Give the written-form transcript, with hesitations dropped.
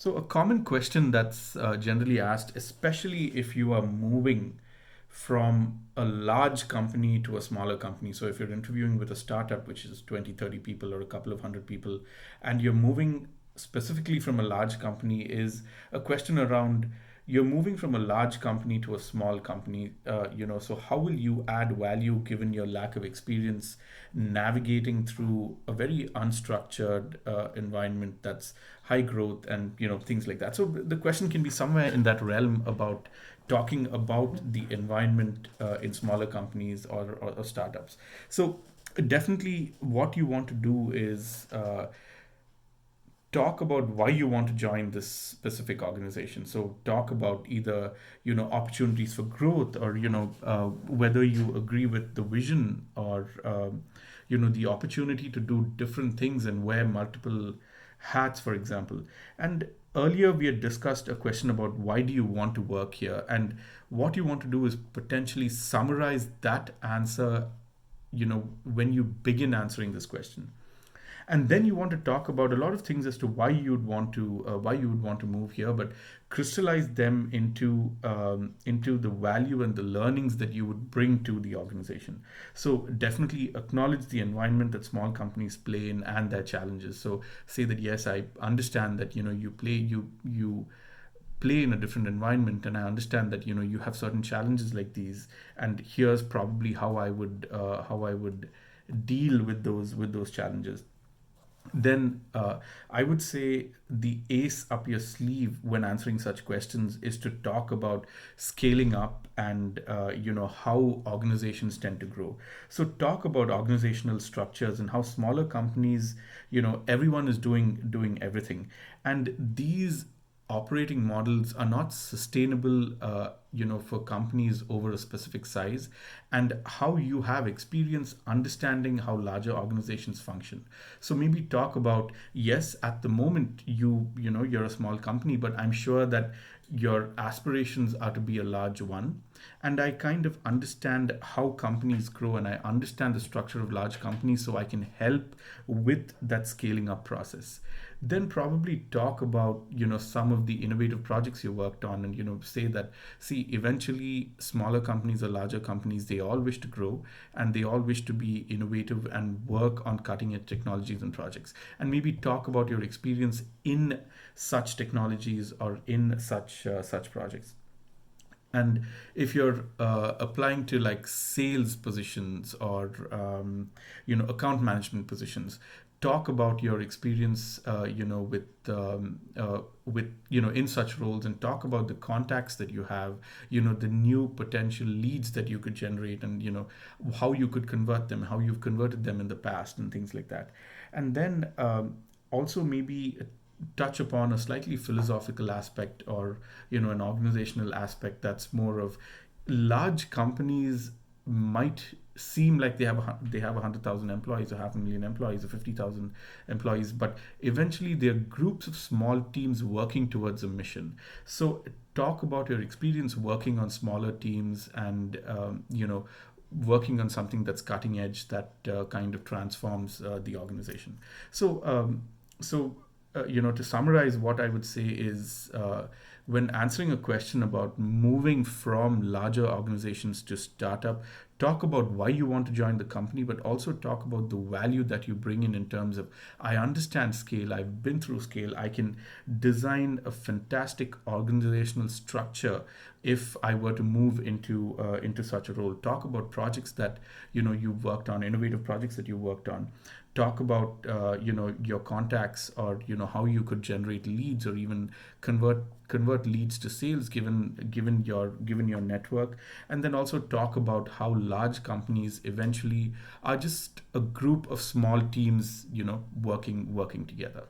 So, a common question that's generally asked, especially if you are moving from a large company to a smaller company. So, if you're interviewing with a startup, which is 20, 30 people or a couple of hundred people, and you're moving specifically from a large company, is a question around you're moving from a large company to a small company. So how will you add value given your lack of experience navigating through a very unstructured environment that's high growth and things like that. So the question can be somewhere in that realm about talking about the environment in smaller companies or startups. So definitely what you want to do is talk about why you want to join this specific organization. So talk about either opportunities for growth, or whether you agree with the vision, or the opportunity to do different things and wear multiple hats, for example. And earlier we had discussed a question about why do you want to work here, and what you want to do is potentially summarize that answer when you begin answering this question. And then you want to talk about a lot of things as to why you would want to move here, but crystallize them into the value and the learnings that you would bring to the organization. So definitely acknowledge the environment that small companies play in and their challenges. So say that yes, I understand that you play in a different environment, and I understand that you have certain challenges like these, and here's probably how I would deal with those challenges. Then I would say the ace up your sleeve when answering such questions is to talk about scaling up, and how organizations tend to grow. So talk about organizational structures and how smaller companies, everyone is doing everything, and these operating models are not sustainable for companies over a specific size, and how you have experience understanding how larger organizations function. So maybe talk about, yes, at the moment you're a small company, but I'm sure that your aspirations are to be a large one, and I kind of understand how companies grow, and I understand the structure of large companies, so I can help with that scaling up process. Then probably talk about some of the innovative projects you worked on, and say that, see, eventually smaller companies or larger companies, they all wish to grow, and they all wish to be innovative and work on cutting edge technologies and projects, and maybe talk about your experience in such technologies or in such projects. And if you're applying to like sales positions, or account management positions, talk about your experience with in such roles, and talk about the contacts that you have, the new potential leads that you could generate, and how you could convert them, how you've converted them in the past, and things like that. And then also maybe touch upon a slightly philosophical aspect, or an organizational aspect that's more of, large companies might seem like they have 100,000 employees, or half a million employees, or 50,000 employees, but eventually they're groups of small teams working towards a mission. So talk about your experience working on smaller teams, and working on something that's cutting edge, that kind of transforms the organization. So to summarize, what I would say is, when answering a question about moving from larger organizations to startup, talk about why you want to join the company, but also talk about the value that you bring in terms of, I understand scale, I've been through scale, I can design a fantastic organizational structure if I were to move into such a role. Talk about projects that you've worked on, innovative projects that you worked on. Talk about your contacts, or how you could generate leads, or even convert leads to sales, given your network. And then also talk about how large companies eventually are just a group of small teams working together.